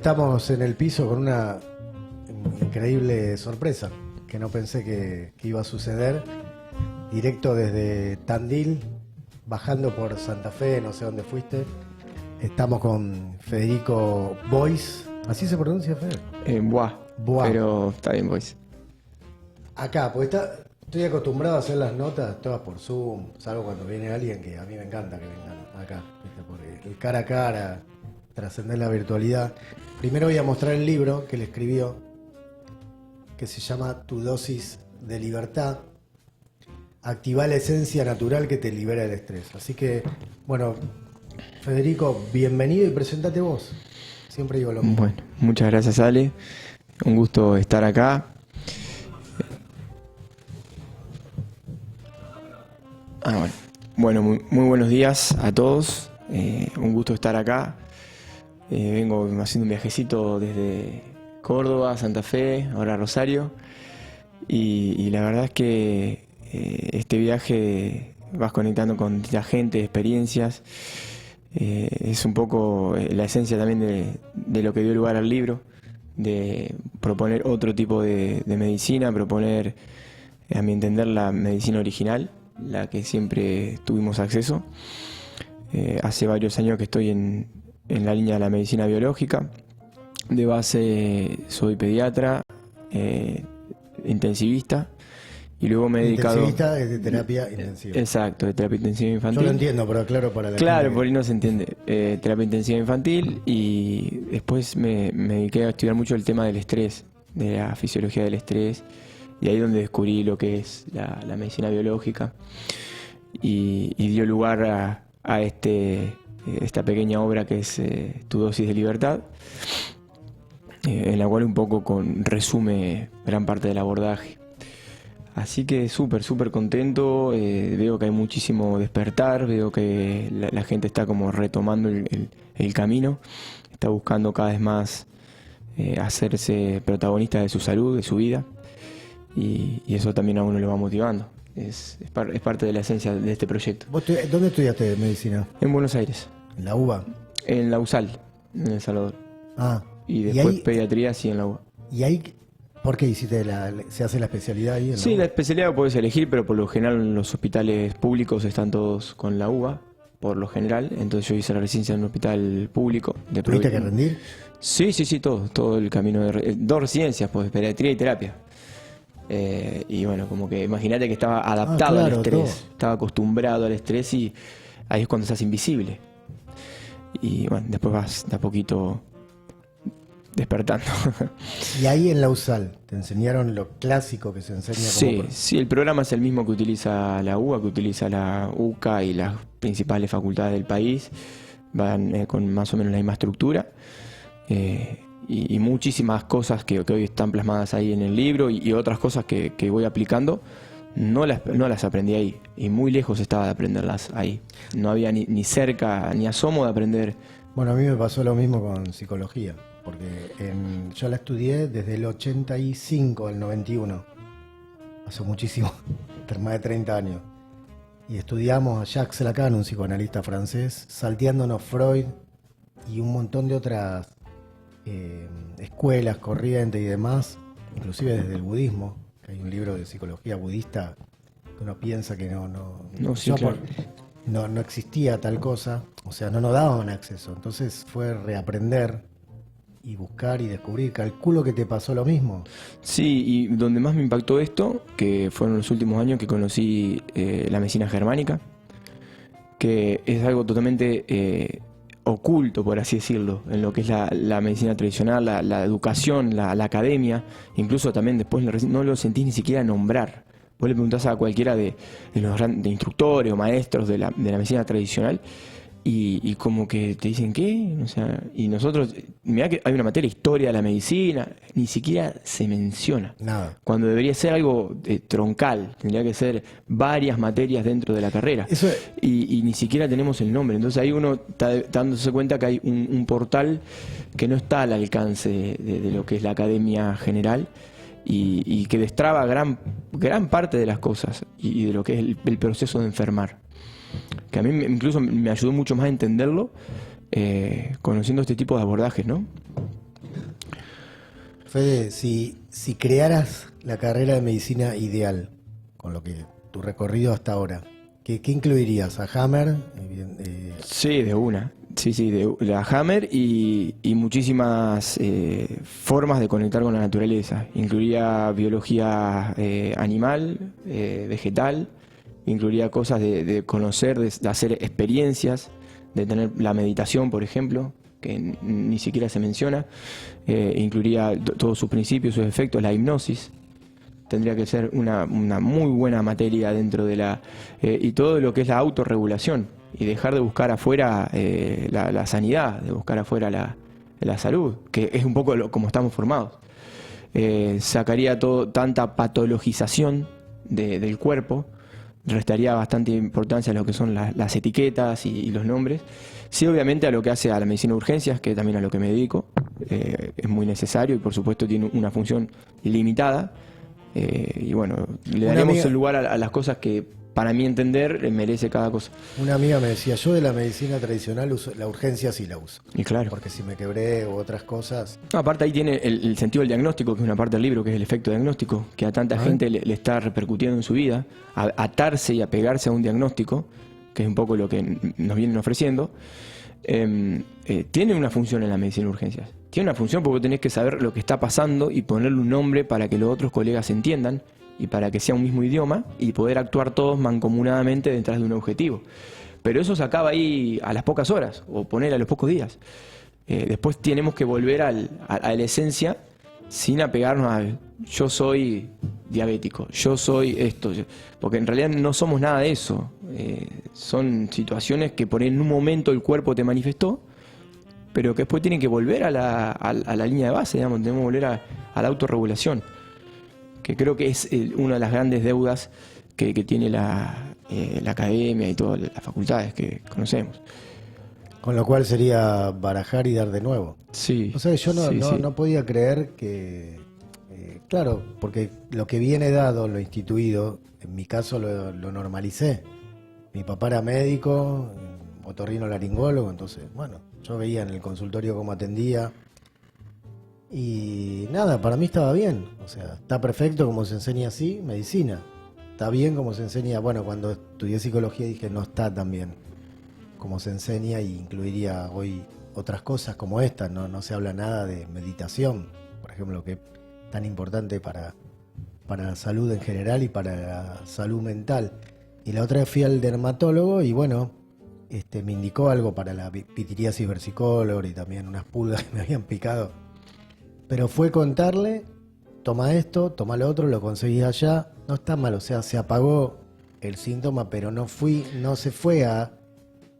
estamos en el piso con una increíble sorpresa que no pensé que iba a suceder. Directo desde Tandil, bajando por Santa Fe, no sé dónde fuiste. Estamos con Federico Bois. ¿Así se pronuncia, Fede? Bois. Pero está bien, Bois. Acá, porque estoy acostumbrado a hacer las notas todas por Zoom, salvo cuando viene alguien que a mí me encanta que vengan acá, ¿viste? Porque el cara a cara, trascender la virtualidad. Primero voy a mostrar el libro que le escribió, que se llama Tu dosis de libertad. Activa la esencia natural que te libera del estrés. Así que, bueno, Federico, bienvenido y presentate vos. Siempre digo lo mismo. Bueno, muchas gracias, Ale. Un gusto estar acá. Bueno, muy buenos días a todos. Un gusto estar acá. Vengo haciendo un viajecito desde Córdoba, Santa Fe, ahora Rosario. Y la verdad es que este viaje vas conectando con distinta gente, experiencias. Es un poco la esencia también de lo que dio lugar al libro, de proponer otro tipo de medicina, proponer, a mi entender, la medicina original, la que siempre tuvimos acceso. Hace varios años que estoy en la línea de la medicina biológica. De base soy pediatra, intensivista, y luego me he dedicado... Intensivista es de terapia intensiva. Exacto, de terapia intensiva infantil. Yo lo entiendo, pero claro para la Claro, gente por ahí no se entiende. Terapia intensiva infantil, y después me dediqué a estudiar mucho el tema del estrés, de la fisiología del estrés, y ahí es donde descubrí lo que es la medicina biológica, y dio lugar a esta pequeña obra que es Tu dosis de libertad, en la cual un poco resume gran parte del abordaje. Así que súper contento. Veo que hay muchísimo despertar, veo que la gente está como retomando el camino, está buscando cada vez más hacerse protagonista de su salud, de su vida, y eso también a uno lo va motivando. Es parte de la esencia de este proyecto. ¿Vos dónde estudiaste medicina? En Buenos Aires. ¿En la UBA? En la USAL, en El Salvador. Ah. Y después ahí, pediatría, sí, en la UBA. ¿Y ahí por qué se hace la especialidad ahí? Sí, la especialidad puedes elegir, pero por lo general los hospitales públicos están todos con la UBA, por lo general. Entonces yo hice la residencia en un hospital público. ¿Tuviste que rendir? Sí, todo el camino de... Dos residencias, pues, pediatría y terapia. Y bueno, como que imagínate que estaba adaptado al estrés, todo. Estaba acostumbrado al estrés, y ahí es cuando se hace invisible. Y bueno, después vas de a poquito despertando. Y ahí en la USAL, ¿te enseñaron lo clásico que se enseña? Sí, el programa es el mismo que utiliza la UBA, que utiliza la UCA y las principales facultades del país. Van con más o menos la misma estructura. Y muchísimas cosas que hoy están plasmadas ahí en el libro, y otras cosas que voy aplicando, no las aprendí ahí, y muy lejos estaba de aprenderlas ahí. No había ni cerca, ni asomo de aprender. Bueno, a mí me pasó lo mismo con psicología, porque yo la estudié desde el 85 al 91, hace muchísimo, más de 30 años. Y estudiamos a Jacques Lacan, un psicoanalista francés, salteándonos Freud y un montón de otras escuelas, corrientes y demás, inclusive desde el budismo, que hay un libro de psicología budista que uno piensa que no existía tal cosa, o sea, no nos daban acceso. Entonces fue reaprender y buscar y descubrir. Calculo que te pasó lo mismo. Sí, y donde más me impactó esto, que fueron los últimos años que conocí la medicina germánica, que es algo totalmente oculto, por así decirlo, en lo que es la medicina tradicional, la educación, la academia. Incluso también después no lo sentís ni siquiera nombrar. Vos le preguntás a cualquiera de los grandes instructores o maestros de la medicina tradicional, y como que te dicen, ¿qué? O sea, y nosotros, mirá que hay una materia, historia de la medicina, ni siquiera se menciona. Nada. Cuando debería ser algo troncal, tendría que ser varias materias dentro de la carrera. Eso y ni siquiera tenemos el nombre. Entonces ahí uno está dándose cuenta que hay un portal que no está al alcance de lo que es la academia general, y que destraba gran parte de las cosas y de lo que es el proceso de enfermar. Que a mí incluso me ayudó mucho más a entenderlo conociendo este tipo de abordajes, ¿no? Fede, si crearas la carrera de medicina ideal, con lo que tu recorrido hasta ahora, ¿qué incluirías? ¿A Hammer? Sí, de una. Sí, sí, de la Hammer y muchísimas formas de conectar con la naturaleza. Incluiría biología animal, vegetal, incluiría cosas de conocer, de hacer experiencias, de tener la meditación, por ejemplo, que ni siquiera se menciona. Incluiría todos sus principios, sus efectos, la hipnosis. Tendría que ser una muy buena materia dentro de la... y todo lo que es la autorregulación y dejar de buscar afuera la sanidad, de buscar afuera la salud, que es un poco como estamos formados. Sacaría tanta patologización del cuerpo, restaría bastante importancia a lo que son las etiquetas y los nombres. Sí, obviamente a lo que hace a la medicina de urgencias, que también a lo que me dedico, es muy necesario y por supuesto tiene una función ilimitada. Y bueno, le daremos el lugar a las cosas que, para mi entender, merece cada cosa. Una amiga me decía, yo de la medicina tradicional uso, la urgencia sí la uso. Y claro. Porque si me quebré u otras cosas... No, aparte ahí tiene el sentido del diagnóstico, que es una parte del libro, que es el efecto diagnóstico, que a tanta gente le está repercutiendo en su vida, atarse y apegarse a un diagnóstico, que es un poco lo que nos vienen ofreciendo. Tiene una función en la medicina de urgencias. Tiene una función porque tenés que saber lo que está pasando y ponerle un nombre para que los otros colegas entiendan y para que sea un mismo idioma y poder actuar todos mancomunadamente detrás de un objetivo. Pero eso se acaba ahí a las pocas horas o poner a los pocos días. Después tenemos que volver a la esencia sin apegarnos a yo soy diabético, yo soy esto, porque en realidad no somos nada de eso. Son situaciones que por en un momento el cuerpo te manifestó, pero que después tienen que volver a la línea de base, digamos, tenemos que volver a la autorregulación, que creo que es una de las grandes deudas que tiene la academia y todas las facultades que conocemos. Con lo cual sería barajar y dar de nuevo. Sí. O sea, yo no podía creer que... claro, porque lo que viene dado, lo instituido, en mi caso lo normalicé. Mi papá era médico, otorrinolaringólogo, entonces, bueno, yo veía en el consultorio cómo atendía. Y nada, para mí estaba bien. O sea, está perfecto como se enseña así, medicina. Está bien como se enseña... Bueno, cuando estudié psicología dije, no está tan bien como se enseña, y incluiría hoy otras cosas como esta. No se habla nada de meditación, por ejemplo, que es tan importante para la salud en general y para la salud mental. Y la otra vez fui al dermatólogo y bueno, me indicó algo para la pitiriasis versicolor y también unas pulgas que me habían picado. Pero fue contarle, toma esto, toma lo otro, lo conseguí allá. No está mal, o sea, se apagó el síntoma, pero no se fue a...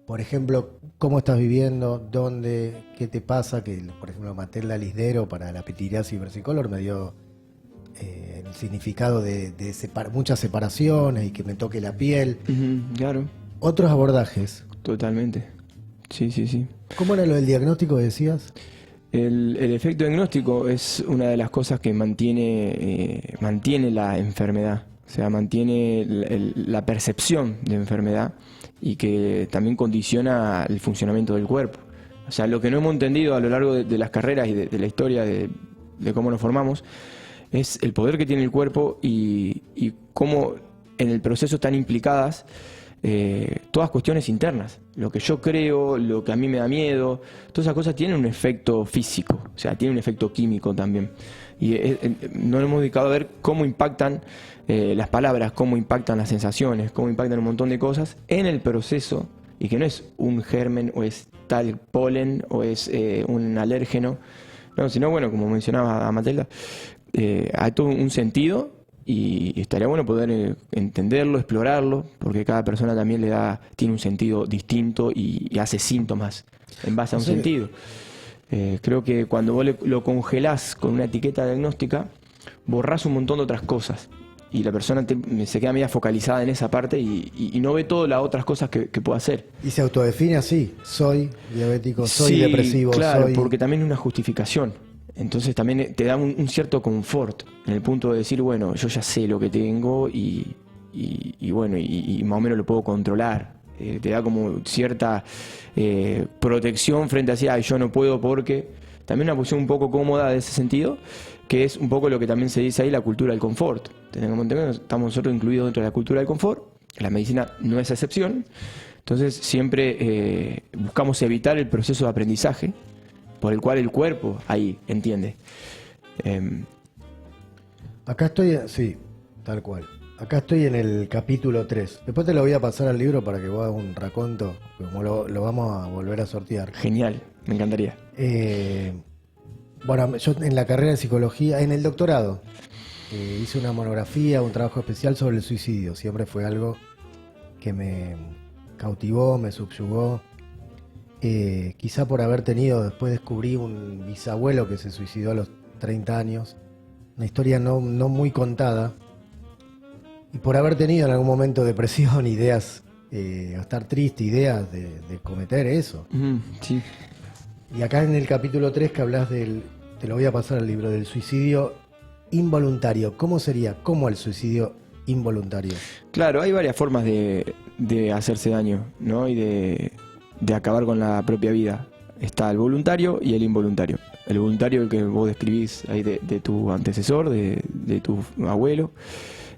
Por ejemplo, ¿cómo estás viviendo? ¿Dónde? ¿Qué te pasa? Que, por ejemplo, Materla Lisdero para la pitiriasis versicolor me dio el significado de muchas separaciones y que me toque la piel. Claro. Otros abordajes. Totalmente. Sí, sí, sí. ¿Cómo era lo del diagnóstico que decías? El efecto diagnóstico es una de las cosas que mantiene la enfermedad. O sea, mantiene la percepción de enfermedad y que también condiciona el funcionamiento del cuerpo. O sea, lo que no hemos entendido a lo largo de las carreras y de la historia de cómo nos formamos es el poder que tiene el cuerpo y cómo en el proceso están implicadas todas cuestiones internas. Lo que yo creo, lo que a mí me da miedo, todas esas cosas tienen un efecto físico, o sea, tienen un efecto químico también. Y no nos hemos dedicado a ver cómo impactan las palabras, cómo impactan las sensaciones, cómo impactan un montón de cosas en el proceso, y que no es un germen o es tal polen o es un alérgeno, no, sino, bueno, como mencionaba a Matilda, hay todo un sentido. Y estaría bueno poder entenderlo, explorarlo, porque cada persona también tiene un sentido distinto y hace síntomas en base a un sentido. Creo que cuando vos lo congelás con una etiqueta diagnóstica, borrás un montón de otras cosas. Y la persona se queda media focalizada en esa parte y no ve todas las otras cosas que puede hacer. Y se autodefine así: soy diabético, soy depresivo. Claro, porque también es una justificación. Entonces también te da un cierto confort en el punto de decir, bueno, yo ya sé lo que tengo y bueno, y más o menos lo puedo controlar. Te da como cierta protección frente a decir, yo no puedo porque también una posición un poco cómoda de ese sentido, que es un poco lo que también se dice ahí, la cultura del confort. Tenemos que entender que estamos nosotros incluidos dentro de la cultura del confort, la medicina no es excepción, entonces siempre buscamos evitar el proceso de aprendizaje por el cual el cuerpo ahí entiende. Acá estoy, sí, tal cual. Acá estoy en el capítulo 3. Después te lo voy a pasar al libro para que vos hagas un raconto, como lo vamos a volver a sortear. Genial, me encantaría. Bueno, yo en la carrera de psicología, en el doctorado, hice una monografía, un trabajo especial sobre el suicidio. Siempre fue algo que me cautivó, me subyugó. Quizá por haber tenido, después descubrí un bisabuelo que se suicidó a los 30 años. Una historia no muy contada. Y por haber tenido en algún momento depresión, ideas, estar triste, ideas de cometer eso. Sí. Y acá en el capítulo 3 que hablas del, te lo voy a pasar al libro, del suicidio involuntario. ¿Cómo sería? ¿Cómo el suicidio involuntario? Claro, hay varias formas de hacerse daño, ¿no? Y de acabar con la propia vida. Está el voluntario y el involuntario. El voluntario, el que vos describís ahí de tu antecesor, de tu abuelo,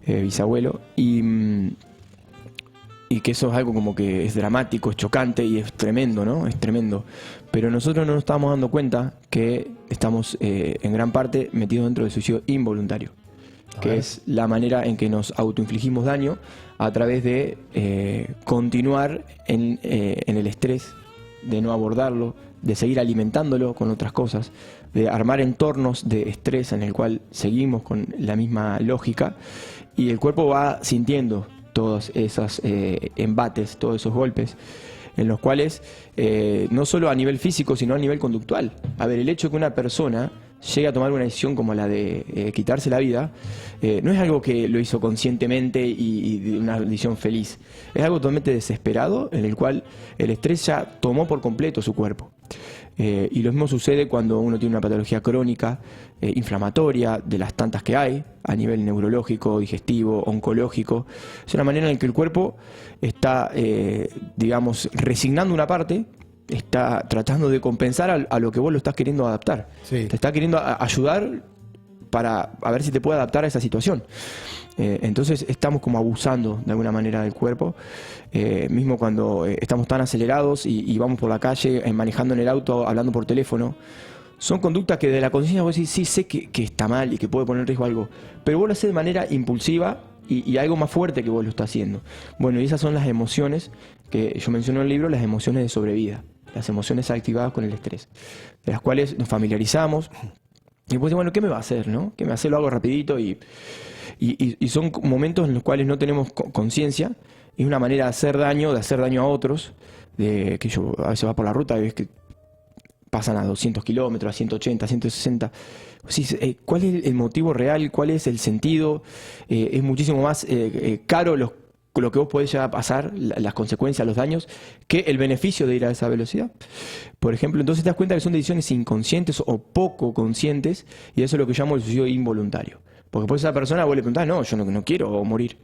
bisabuelo, y que eso es algo como que es dramático, es chocante y es tremendo, ¿no? Es tremendo. Pero nosotros no nos estamos dando cuenta que estamos en gran parte metidos dentro del suicidio involuntario, que es la manera en que nos autoinfligimos daño a través de continuar en el estrés, de no abordarlo, de seguir alimentándolo con otras cosas, de armar entornos de estrés en el cual seguimos con la misma lógica y el cuerpo va sintiendo todos esos embates, todos esos golpes, en los cuales no solo a nivel físico, sino a nivel conductual. A ver, el hecho de que una persona llegue a tomar una decisión como la de quitarse la vida, no es algo que lo hizo conscientemente y de una decisión feliz. Es algo totalmente desesperado, en el cual el estrés ya tomó por completo su cuerpo. Y lo mismo sucede cuando uno tiene una patología crónica, inflamatoria, de las tantas que hay, a nivel neurológico, digestivo, oncológico. Es una manera en la que el cuerpo está, digamos, resignando una parte, está tratando de compensar a lo que vos lo estás queriendo adaptar. Sí. Te está queriendo ayudar para a ver si te puede adaptar a esa situación. Entonces estamos como abusando de alguna manera del cuerpo, mismo cuando estamos tan acelerados y vamos por la calle, manejando en el auto, hablando por teléfono. Son conductas que de la conciencia vos decís, sí sé que está mal y que puede poner en riesgo algo, pero vos lo haces de manera impulsiva y algo más fuerte que vos lo estás haciendo. Bueno, y esas son las emociones que yo menciono en el libro, las emociones de sobrevida, las emociones activadas con el estrés, de las cuales nos familiarizamos. Y después, bueno, ¿qué me va a hacer, no? ¿Qué me hace? Lo hago rapidito y son momentos en los cuales no tenemos conciencia. Es una manera de hacer daño a otros. De que yo a veces va por la ruta y ves que pasan a 200 kilómetros, a 180, a 160. ¿Cuál es el motivo real? ¿Cuál es el sentido? Es muchísimo más caro lo que vos podés llegar a pasar, las consecuencias, los daños, que el beneficio de ir a esa velocidad. Por ejemplo, entonces te das cuenta que son decisiones inconscientes o poco conscientes, y eso es lo que llamo el suicidio involuntario. Porque después esa persona vos le preguntás, no, yo no quiero morir.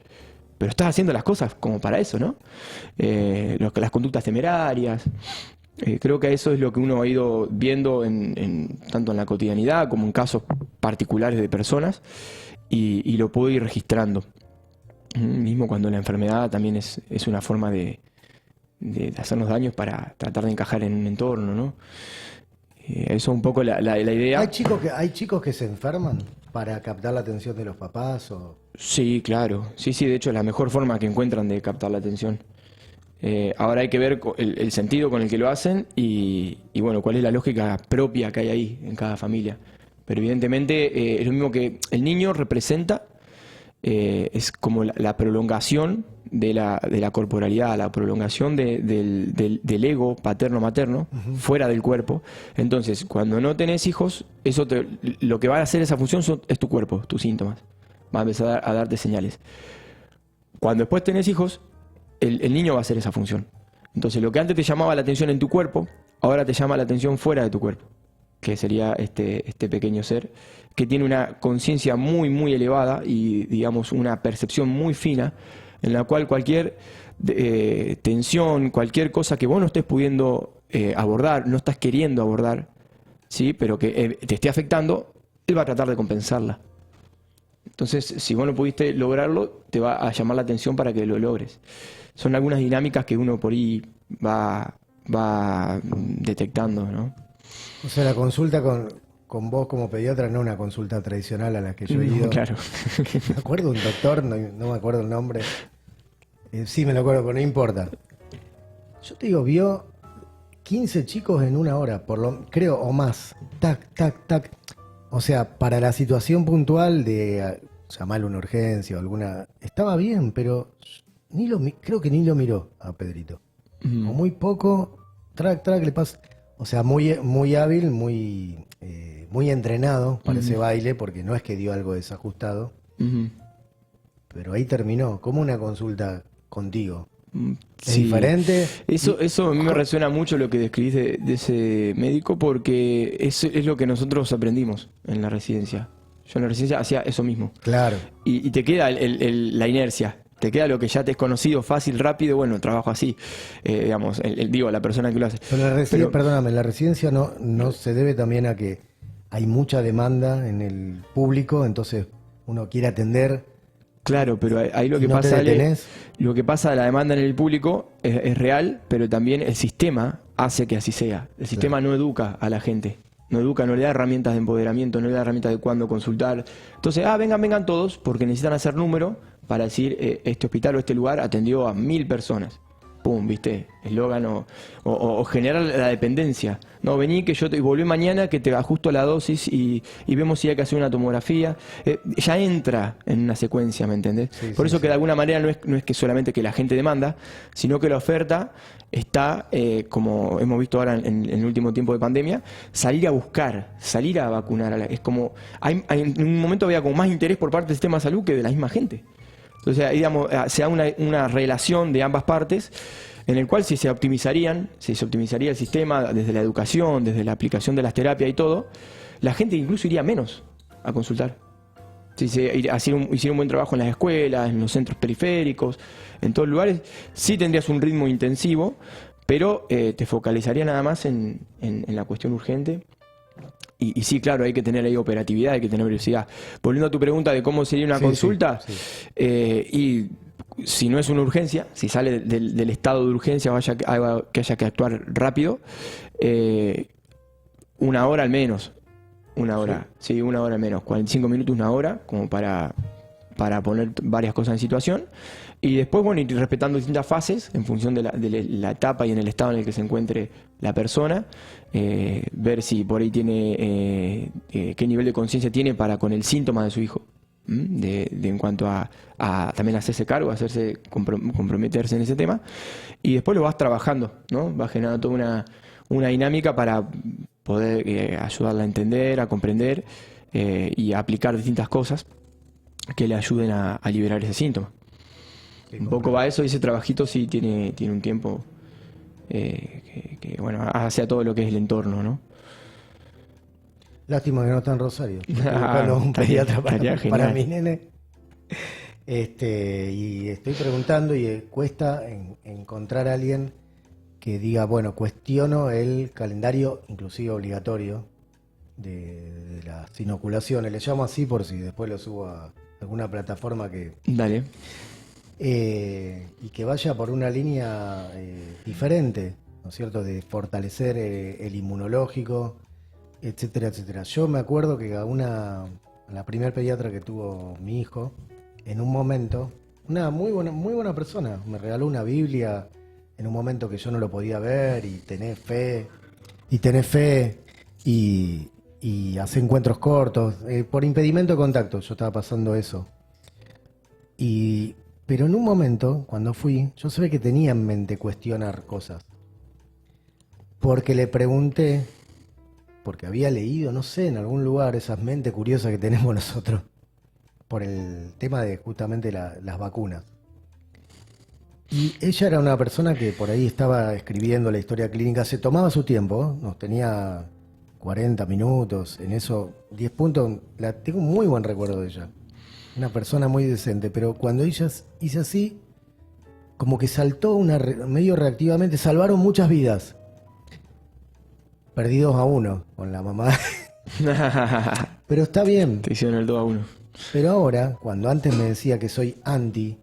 Pero estás haciendo las cosas como para eso, ¿no? Las conductas temerarias. Creo que eso es lo que uno ha ido viendo tanto en la cotidianidad como en casos particulares de personas, y lo puedo ir registrando. Mismo cuando la enfermedad también es una forma de hacernos daños para tratar de encajar en un entorno, ¿no? Eso es un poco la idea. ¿Hay chicos que se enferman para captar la atención de los papás? Sí, claro. Sí, de hecho es la mejor forma que encuentran de captar la atención. Ahora hay que ver el sentido con el que lo hacen y bueno, cuál es la lógica propia que hay ahí en cada familia. Pero evidentemente es lo mismo que el niño representa. Es como la prolongación de la corporalidad, la prolongación del ego paterno-materno, fuera del cuerpo. Entonces, cuando no tenés hijos, lo que va a hacer esa función es tu cuerpo, tus síntomas. Va a empezar a darte señales. Cuando después tenés hijos, el niño va a hacer esa función. Entonces, lo que antes te llamaba la atención en tu cuerpo, ahora te llama la atención fuera de tu cuerpo, que sería este pequeño ser, que tiene una conciencia muy, muy elevada y, digamos, una percepción muy fina, en la cual cualquier tensión, cualquier cosa que vos no estés pudiendo abordar, no estás queriendo abordar, ¿sí? Pero que te esté afectando, él va a tratar de compensarla. Entonces, si vos no pudiste lograrlo, te va a llamar la atención para que lo logres. Son algunas dinámicas que uno por ahí va detectando, ¿no? O sea, la consulta con vos como pediatra no es una consulta tradicional a la que yo he ido. Claro. Me acuerdo un doctor, no me acuerdo el nombre. Sí, me lo acuerdo, pero no importa. Yo te digo, vio 15 chicos en una hora, creo, o más. Tac, tac, tac. O sea, para la situación puntual de llamarle una urgencia o alguna... Estaba bien, pero creo que ni lo miró a Pedrito. O muy poco, track, le pasa... O sea, muy hábil, muy entrenado para ese baile, porque no es que dio algo desajustado. Pero ahí terminó, como una consulta contigo. ¿Es diferente? Eso a mí me resuena mucho lo que describís de ese médico, porque es lo que nosotros aprendimos en la residencia. Yo en la residencia hacía eso mismo. Claro. Y te queda la inercia. Te queda lo que ya te es conocido, fácil, rápido, bueno, trabajo así, digamos, digo, la persona que lo hace. Pero perdóname, la residencia no se debe también a que hay mucha demanda en el público, entonces uno quiere atender. Claro, pero ahí lo que pasa, lo que pasa de la demanda en el público es real, pero también el sistema hace que así sea. El sistema no educa a la gente. No educa, no le da herramientas de empoderamiento, no le da herramientas de cuándo consultar. Entonces, vengan todos, porque necesitan hacer número para decir, este hospital o este lugar atendió a 1000 personas. Pum, ¿viste? Eslogan o generar la dependencia. No, vení que yo volví mañana que te ajusto la dosis y vemos si hay que hacer una tomografía. Ya entra en una secuencia, ¿me entendés? Sí, por eso que de alguna manera no es que solamente que la gente demanda, sino que la oferta está, como hemos visto ahora en el último tiempo de pandemia, salir a buscar, salir a vacunar. Es como, en un momento había como más interés por parte del sistema de salud que de la misma gente. Entonces, digamos, se da una relación de ambas partes en el cual si se optimizaría el sistema desde la educación, desde la aplicación de las terapias y todo, la gente incluso iría menos a consultar. Si se hiciera un buen trabajo en las escuelas, en los centros periféricos, en todos los lugares, sí tendrías un ritmo intensivo, pero te focalizaría nada más en la cuestión urgente. Y sí, claro, hay que tener ahí operatividad, hay que tener velocidad. Volviendo a tu pregunta de cómo sería una consulta, y si no es una urgencia, si sale del estado de urgencia que haya que actuar rápido, 1 hora al menos. 1 hora, sí, 1 hora al menos. 45 minutos, 1 hora, como para poner varias cosas en situación. Y después, bueno, ir respetando distintas fases en función de la etapa y en el estado en el que se encuentre la persona. Ver si por ahí tiene, qué nivel de conciencia tiene para con el síntoma de su hijo. En cuanto a también hacerse cargo, comprometerse en ese tema. Y después lo vas trabajando, ¿no? Vas generando toda una dinámica para poder ayudarla a entender, a comprender y a aplicar distintas cosas que le ayuden a liberar ese síntoma. Un poco va eso, y ese trabajito sí tiene un tiempo que bueno, hacia todo lo que es el entorno, ¿no? Lástima que no está en Rosario. Buscando un pediatra para mi nene. Y estoy preguntando y cuesta encontrar a alguien que diga, bueno, cuestiono el calendario inclusive obligatorio de las inoculaciones. Le llamo así por si después lo subo a alguna plataforma que... Dale. Y que vaya por una línea diferente, ¿no es cierto?, de fortalecer el inmunológico, etcétera, etcétera. Yo me acuerdo que la primer pediatra que tuvo mi hijo, en un momento, una muy buena persona, me regaló una Biblia en un momento que yo no lo podía ver, y tenés fe, y hace encuentros cortos, por impedimento de contacto, yo estaba pasando eso. Pero en un momento, cuando fui, yo sabía que tenía en mente cuestionar cosas. Porque le pregunté, porque había leído, no sé, en algún lugar, esas mentes curiosas que tenemos nosotros, por el tema de justamente las vacunas. Y ella era una persona que por ahí estaba escribiendo la historia clínica, se tomaba su tiempo, nos tenía 40 minutos, en eso, 10 puntos, tengo un muy buen recuerdo de ella. Una persona muy decente, pero cuando ella hizo así, como que saltó medio reactivamente, salvaron muchas vidas. Perdí 2-1 con la mamá. Pero está bien. Te hicieron el 2-1. Pero ahora, cuando antes me decía que soy anti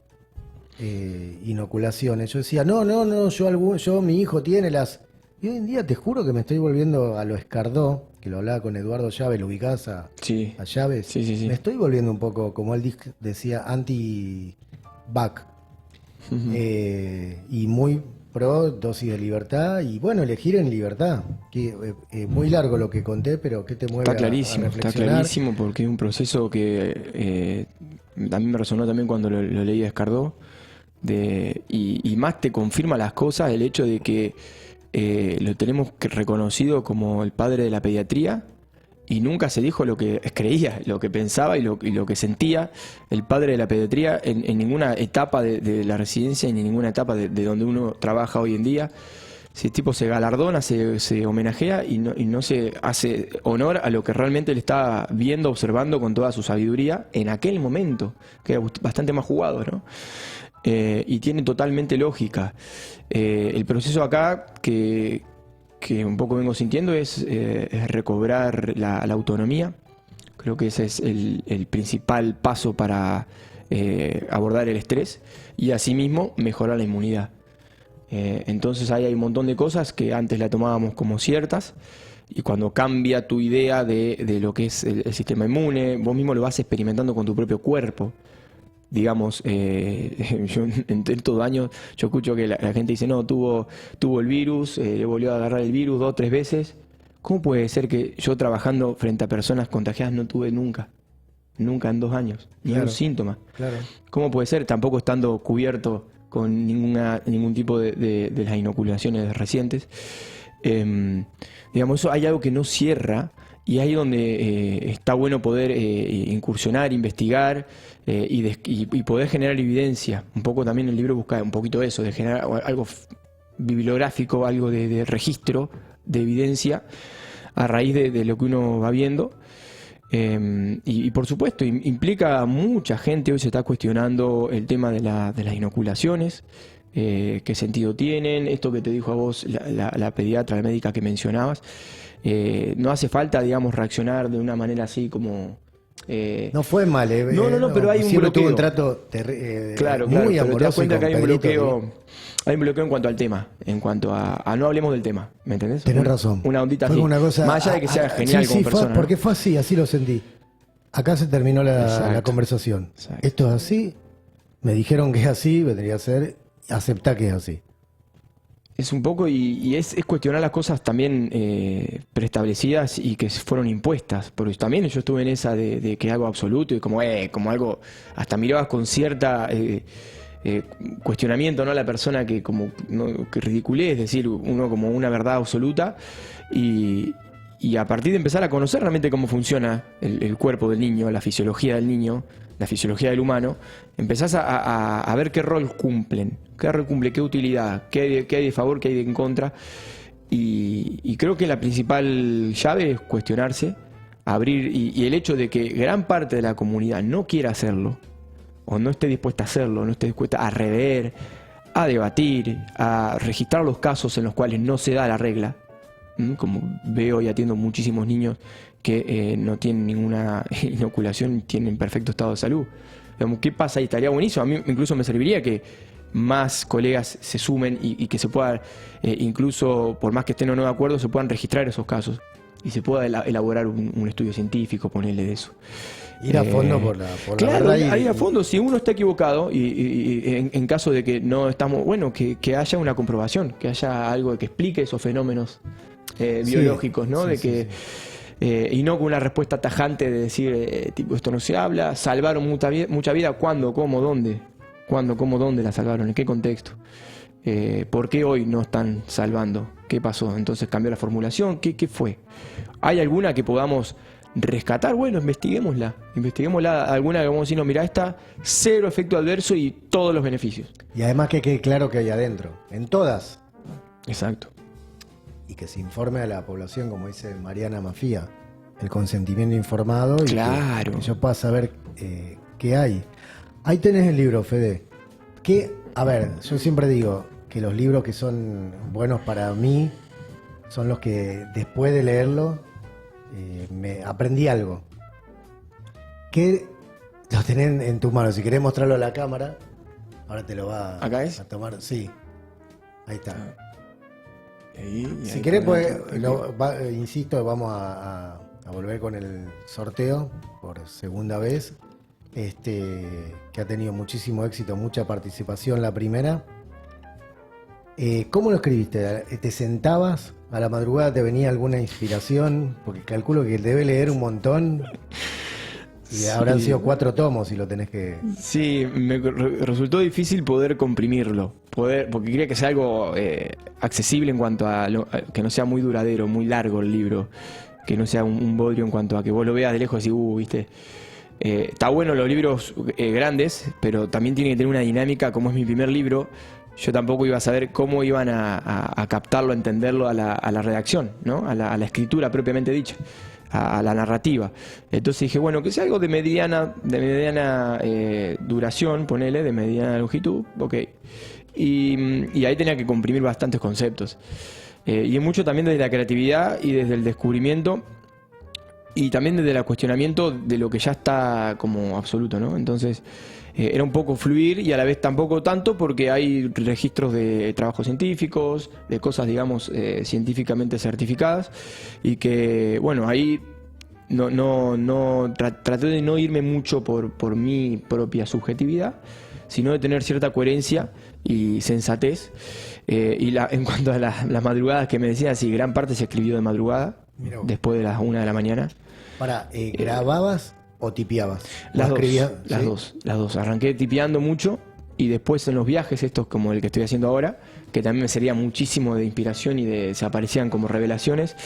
inoculaciones, yo decía, no, yo mi hijo tiene las... Y hoy en día te juro que me estoy volviendo a lo Escardó, que lo hablaba con Eduardo Llaves, ¿lo ubicás a Llaves? Sí. Me estoy volviendo un poco, como él decía, anti-back. Y muy pro dosis de libertad y bueno, elegir en libertad. Que, muy largo lo que conté, pero ¿qué te mueve Está clarísimo, a está reflexionar? clarísimo porque es un proceso que a mí me resonó también cuando lo leí a Escardó. Y más te confirma las cosas el hecho de que lo tenemos reconocido como el padre de la pediatría y nunca se dijo lo que creía, lo que pensaba y lo que sentía el padre de la pediatría en ninguna etapa de la residencia ni en ninguna etapa de donde uno trabaja hoy en día. Ese tipo se galardona, se homenajea y no se hace honor a lo que realmente le estaba viendo, observando con toda su sabiduría en aquel momento, que era bastante más jugado, ¿no? Y tiene totalmente lógica. El proceso acá que un poco vengo sintiendo es recobrar la autonomía. Creo que ese es el principal paso para abordar el estrés y asimismo mejorar la inmunidad. Entonces ahí hay un montón de cosas que antes la tomábamos como ciertas y cuando cambia tu idea de lo que es el sistema inmune, vos mismo lo vas experimentando con tu propio cuerpo. Digamos, yo en estos años yo escucho que la gente dice, no, tuvo el virus, le volvió a agarrar el virus 2 o 3 veces. ¿Cómo puede ser que yo trabajando frente a personas contagiadas no tuve nunca en 2 años, ni un síntoma? Claro. ¿Cómo puede ser? Tampoco estando cubierto con ningún tipo de las inoculaciones recientes. Digamos, eso hay algo que no cierra y ahí donde está bueno poder incursionar, investigar y poder generar evidencia. Un poco también el libro busca un poquito eso, de generar algo bibliográfico, algo de registro, de evidencia a raíz de lo que uno va viendo. Y por supuesto implica mucha gente, hoy se está cuestionando el tema de las inoculaciones, qué sentido tienen, esto que te dijo a vos la pediatra, la médica que mencionabas, no hace falta, digamos, reaccionar de una manera así como... no fue mal, No, pero hay un siempre bloqueo. tuvo un trato claro, muy pero amoroso. te das cuenta y que con hay un Pedrito, bloqueo. Hay un bloqueo en cuanto al tema, en cuanto a no hablemos del tema, ¿me entendés? Tenés razón. Una ondita fue así. Una cosa, más allá de que sea genial como persona. Porque fue así, así lo sentí. Acá se terminó Exacto. la conversación. Exacto. Esto es así, me dijeron que es así, vendría a ser, aceptá que es así. Es un poco, y es cuestionar las cosas también preestablecidas y que fueron impuestas. Porque también yo estuve en esa de que algo absoluto y como algo, hasta mirabas con cierta cuestionamiento, ¿no? A la persona que como que ridiculez, es decir, uno como una verdad absoluta y a partir de empezar a conocer realmente cómo funciona el cuerpo del niño, la fisiología del niño, la fisiología del humano, empezás a ver qué rol cumplen, qué utilidad, qué hay de favor, qué hay de en contra. Y creo que la principal llave es cuestionarse, abrir, y el hecho de que gran parte de la comunidad no quiera hacerlo, o no esté dispuesta a hacerlo, no esté dispuesta a rever, a debatir, a registrar los casos en los cuales no se da la regla. Como veo y atiendo muchísimos niños que no tienen ninguna inoculación y tienen perfecto estado de salud. Digamos, ¿qué pasa? Y estaría buenísimo. A mí incluso me serviría que más colegas se sumen y que se pueda, incluso por más que estén o no de acuerdo, se puedan registrar esos casos y se pueda elaborar un estudio científico, ponerle de eso. Ir a fondo por la claro, verdad. Ir a fondo. Si uno está equivocado y en caso de que no estamos, bueno, que haya una comprobación, que haya algo que explique esos fenómenos biológicos, ¿no? Sí, de que y no con una respuesta tajante de decir tipo esto no se habla, salvaron mucha vida, ¿cuándo, cómo, dónde? ¿Cuándo, cómo, dónde la salvaron? ¿En qué contexto? ¿Por qué hoy no están salvando? ¿Qué pasó? Entonces cambió la formulación, ¿qué fue? ¿Hay alguna que podamos rescatar? Bueno, investiguémosla, alguna que vamos a decir, no, mira, esta, 0 efecto adverso y todos los beneficios. Y además que quede claro que hay adentro, en todas. Exacto. Y que se informe a la población, como dice Mariana Mafía, el consentimiento informado y claro. que yo pueda saber qué hay. Ahí tenés el libro, Fede. A ver, yo siempre digo que los libros que son buenos para mí son los que después de leerlo me aprendí algo. Que lo tenés en tus manos. Si querés mostrarlo a la cámara, ahora te lo va ¿Acá es? a tomar. Sí, ahí está. Y Si ahí querés, pone pues, otro. insisto, vamos a volver con el sorteo por segunda vez. Que ha tenido muchísimo éxito, mucha participación la primera. ¿Cómo lo escribiste? ¿Te sentabas a la madrugada, te venía alguna inspiración? Porque calculo que debe leer un montón. Y Sí. habrán sido 4 tomos si lo tenés que... Sí, me resultó difícil poder comprimirlo, porque quería que sea algo accesible en cuanto a que no sea muy duradero, muy largo el libro, que no sea un bodrio en cuanto a que vos lo veas de lejos y viste. Está bueno los libros grandes, pero también tiene que tener una dinámica. Como es mi primer libro, yo tampoco iba a saber cómo iban a captarlo, a entenderlo a la redacción, ¿no? A la escritura propiamente dicha, a la narrativa. Entonces dije, bueno, que sea algo de mediana duración, ponele, de mediana longitud, ok. Y ahí tenía que comprimir bastantes conceptos. Y es mucho también desde la creatividad y desde el descubrimiento. Y también desde el cuestionamiento de lo que ya está como absoluto, ¿no? Entonces, era un poco fluir y a la vez tampoco tanto, porque hay registros de trabajos científicos, de cosas, digamos, científicamente certificadas, y que, bueno, ahí traté de no irme mucho por mi propia subjetividad, sino de tener cierta coherencia y sensatez. En cuanto a las madrugadas que me decías, sí, gran parte se escribió de madrugada, después de las 1 de la mañana. ¿Grababas o tipeabas? Las ¿Sí? dos. Arranqué tipeando mucho y después en los viajes, estos como el que estoy haciendo ahora, que también me servía muchísimo de inspiración y se aparecían como revelaciones.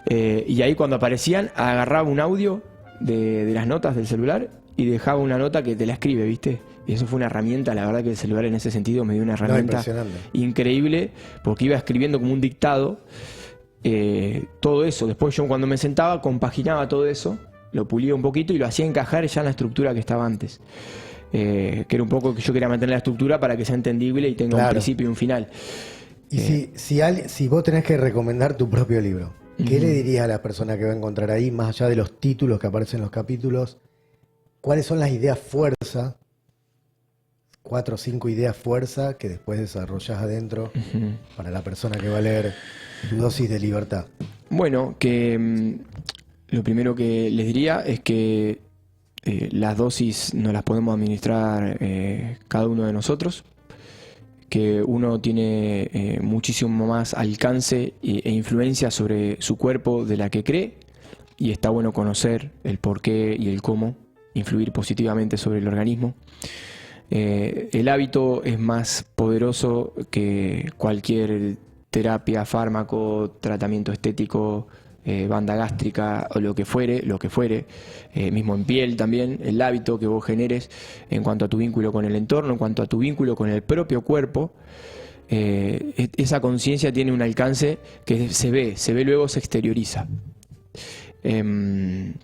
Y ahí cuando aparecían, agarraba un audio de las notas del celular y dejaba una nota que te la escribe, ¿viste? Y eso fue una herramienta, la verdad que el celular en ese sentido me dio una herramienta increíble, porque iba escribiendo como un dictado. Todo eso, después yo cuando me sentaba compaginaba todo eso, lo pulía un poquito y lo hacía encajar ya en la estructura que estaba antes, que era un poco que yo quería mantener la estructura para que sea entendible y tenga un principio y un final. Y si vos tenés que recomendar tu propio libro, ¿qué le dirías a la persona que va a encontrar ahí, más allá de los títulos que aparecen en los capítulos? ¿Cuáles son las ideas fuerza? 4 o 5 ideas fuerza que después desarrollás adentro para la persona que va a leer Tu dosis de libertad. Bueno, que lo primero que les diría es que las dosis nos las podemos administrar cada uno de nosotros, que uno tiene muchísimo más alcance e influencia sobre su cuerpo de la que cree, y está bueno conocer el por qué y el cómo influir positivamente sobre el organismo. El hábito es más poderoso que cualquier terapia, fármaco, tratamiento estético, banda gástrica o lo que fuere, mismo en piel también. El hábito que vos generes en cuanto a tu vínculo con el entorno, en cuanto a tu vínculo con el propio cuerpo, esa conciencia tiene un alcance que se ve luego, se exterioriza. ¿Qué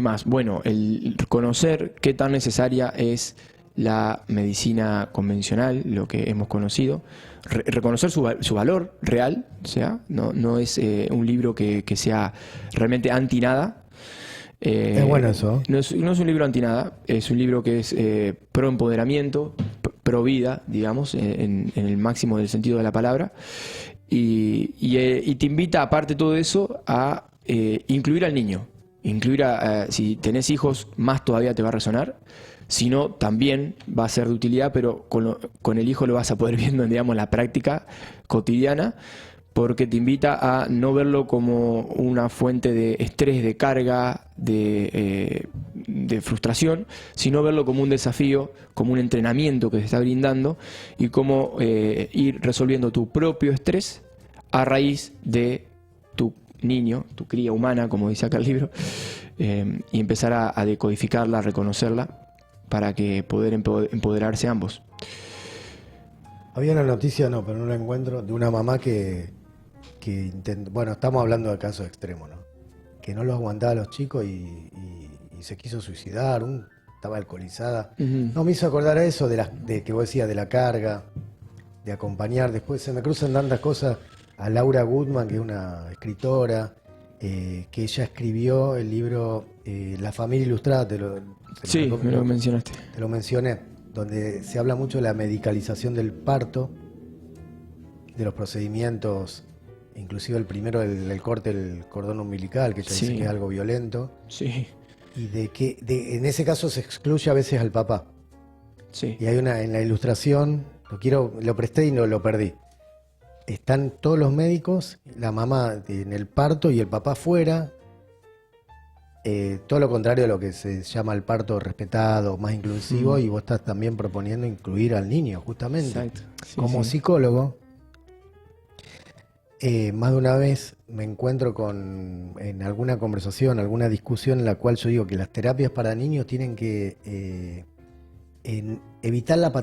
más? Bueno, el conocer qué tan necesaria es la medicina convencional, lo que hemos conocido, reconocer su valor real, o sea, no es un libro que sea realmente anti nada. Es bueno eso. No es un libro anti nada, es un libro que es pro empoderamiento, pro vida, digamos, en el máximo del sentido de la palabra, y te invita, aparte de todo eso, a incluir al niño. Si tenés hijos, más todavía te va a resonar. Si no, también va a ser de utilidad, pero con el hijo lo vas a poder viendo, digamos, la práctica cotidiana, porque te invita a no verlo como una fuente de estrés, de carga, de frustración, sino verlo como un desafío, como un entrenamiento que te está brindando, y cómo ir resolviendo tu propio estrés a raíz de tu niño, tu cría humana, como dice acá el libro, y empezar a decodificarla, a reconocerla, para que poder empoderarse ambos. Había una noticia, pero no la encuentro, de una mamá que intentó, bueno, estamos hablando de casos extremos, ¿no? Que no lo aguantaba a los chicos y se quiso suicidar, estaba alcoholizada. No, me hizo acordar a eso de que vos decías, de la carga, de acompañar. Después se me cruzan tantas cosas. a Laura Goodman, que es una escritora, que ella escribió el libro La familia ilustrada, Sí, me lo mencionaste. te lo mencioné, donde se habla mucho de la medicalización del parto, de los procedimientos, inclusive el primero, el corte del cordón umbilical, que ella dice Sí. que es algo violento, Sí, y de que en ese caso se excluye a veces al papá. sí. Y hay una, en la ilustración, lo presté y no lo perdí. Están todos los médicos, la mamá en el parto y el papá fuera. Todo lo contrario a lo que se llama el parto respetado, más inclusivo, y vos estás también proponiendo incluir al niño, justamente. Exacto. Sí, Como sí. psicólogo, más de una vez me encuentro en alguna conversación, alguna discusión en la cual yo digo que las terapias para niños tienen que evitar la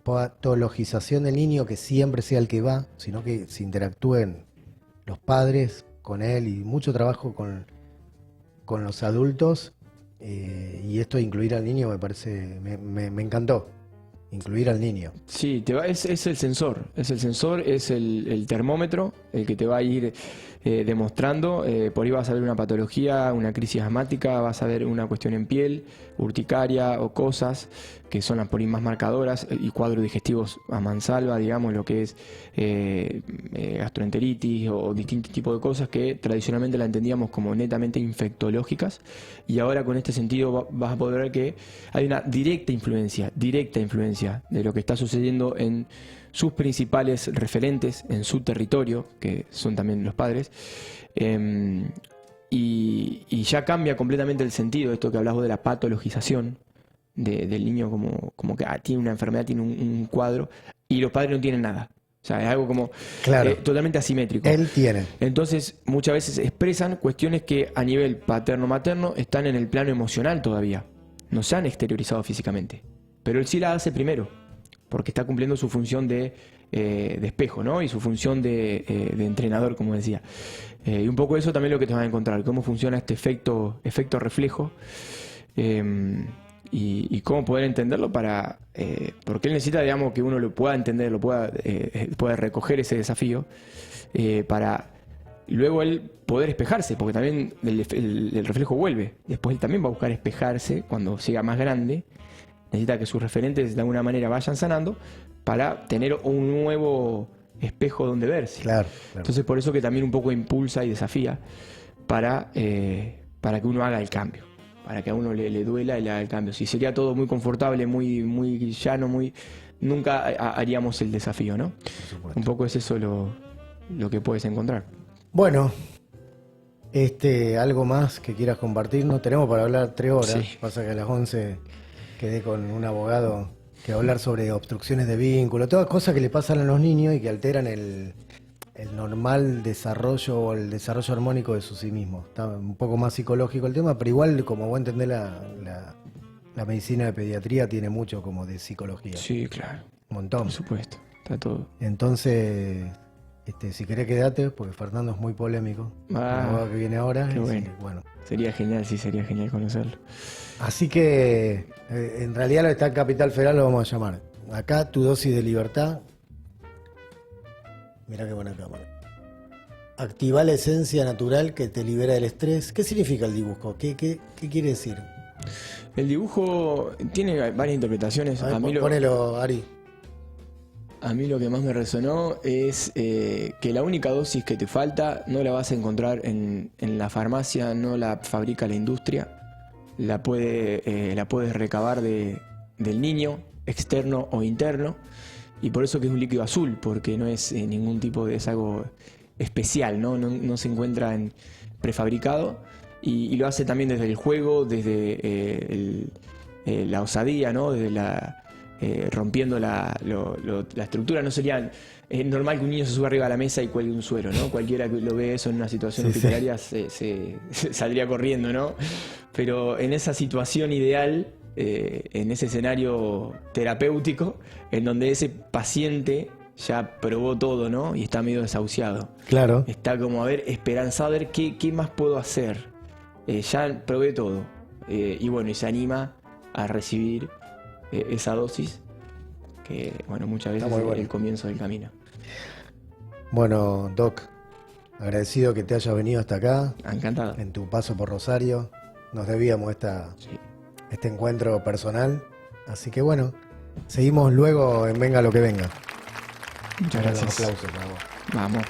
patologización del niño, que siempre sea el que va, sino que se interactúen los padres con él, y mucho trabajo con los adultos, y esto de incluir al niño me parece, me encantó, incluir al niño. Sí, es el sensor, es el termómetro, el que te va a ir demostrando. Por ahí vas a ver una patología, una crisis asmática, vas a ver una cuestión en piel, urticaria o cosas que son las por ahí más marcadoras, y cuadros digestivos a mansalva, digamos, lo que es gastroenteritis o distintos tipos de cosas que tradicionalmente la entendíamos como netamente infectológicas, y ahora con este sentido vas a poder ver que hay una directa influencia de lo que está sucediendo en sus principales referentes, en su territorio, que son también los padres, y ya cambia completamente el sentido de esto que hablas vos de la patologización del niño, como que tiene una enfermedad, tiene un cuadro, y los padres no tienen nada. O sea, es algo como Claro. totalmente asimétrico. Él tiene. Entonces, muchas veces expresan cuestiones que a nivel paterno-materno están en el plano emocional todavía. No se han exteriorizado físicamente. Pero él sí la hace primero, porque está cumpliendo su función de espejo, ¿no? Y su función de entrenador, como decía. Y un poco eso también es lo que te vas a encontrar, cómo funciona este efecto reflejo, y cómo poder entenderlo porque él necesita, digamos, que uno lo pueda entender, pueda recoger ese desafío, para luego él poder espejarse, porque también el reflejo vuelve. Después él también va a buscar espejarse cuando sea más grande. Necesita que sus referentes de alguna manera vayan sanando para tener un nuevo espejo donde verse. Claro. Entonces por eso que también un poco impulsa y desafía para que uno haga el cambio, para que a uno le duela y le haga el cambio. Si sería todo muy confortable, muy llano, nunca haríamos el desafío, ¿no? Un poco es eso lo que puedes encontrar. Bueno, algo más que quieras compartir. No tenemos para hablar 3 horas. Sí. Pasa que a las 11 quedé con un abogado que va a hablar sobre obstrucciones de vínculo, todas cosas que le pasan a los niños y que alteran el normal desarrollo o el desarrollo armónico de su sí mismo. Está un poco más psicológico el tema, pero igual, como vos entendés, la medicina de pediatría tiene mucho como de psicología. Sí, claro. Un montón. Por supuesto, está todo. Entonces, si querés quedate, porque Fernando es muy polémico. El abogado que viene ahora. Qué bueno. Bueno. Sería genial conocerlo. Así que, en realidad, lo que está en Capital Federal lo vamos a llamar. Acá, tu dosis de libertad. Mirá qué buena cámara. Activa la esencia natural que te libera del estrés. ¿Qué significa el dibujo? ¿Qué quiere decir? El dibujo tiene varias interpretaciones. A ver, ponelo, Ari. A mí lo que más me resonó es que la única dosis que te falta no la vas a encontrar en la farmacia, no la fabrica la industria, la puedes recabar del niño, externo o interno, y por eso que es un líquido azul, porque no es ningún tipo de, es algo especial, no se encuentra en prefabricado, y lo hace también desde el juego, desde la osadía, ¿no? Desde rompiendo la estructura. No sería normal que un niño se suba arriba de la mesa y cuelgue un suero, ¿no? Cualquiera que lo ve eso en una situación hospitalaria se saldría corriendo, ¿no? Pero en esa situación ideal, en ese escenario terapéutico, en donde ese paciente ya probó todo, ¿no? Y está medio desahuciado. Claro. Está como, esperanzado a ver qué más puedo hacer. Ya probé todo. Y bueno, y se anima a recibir esa dosis, que bueno, muchas veces es el comienzo del camino. Bueno, Doc, agradecido que te hayas venido hasta acá, Encantado. en tu paso por Rosario. Nos debíamos Sí. este encuentro personal. Así que bueno, seguimos luego en Venga lo que venga. Muchas Bueno, gracias. aplausos para vos. Vamos.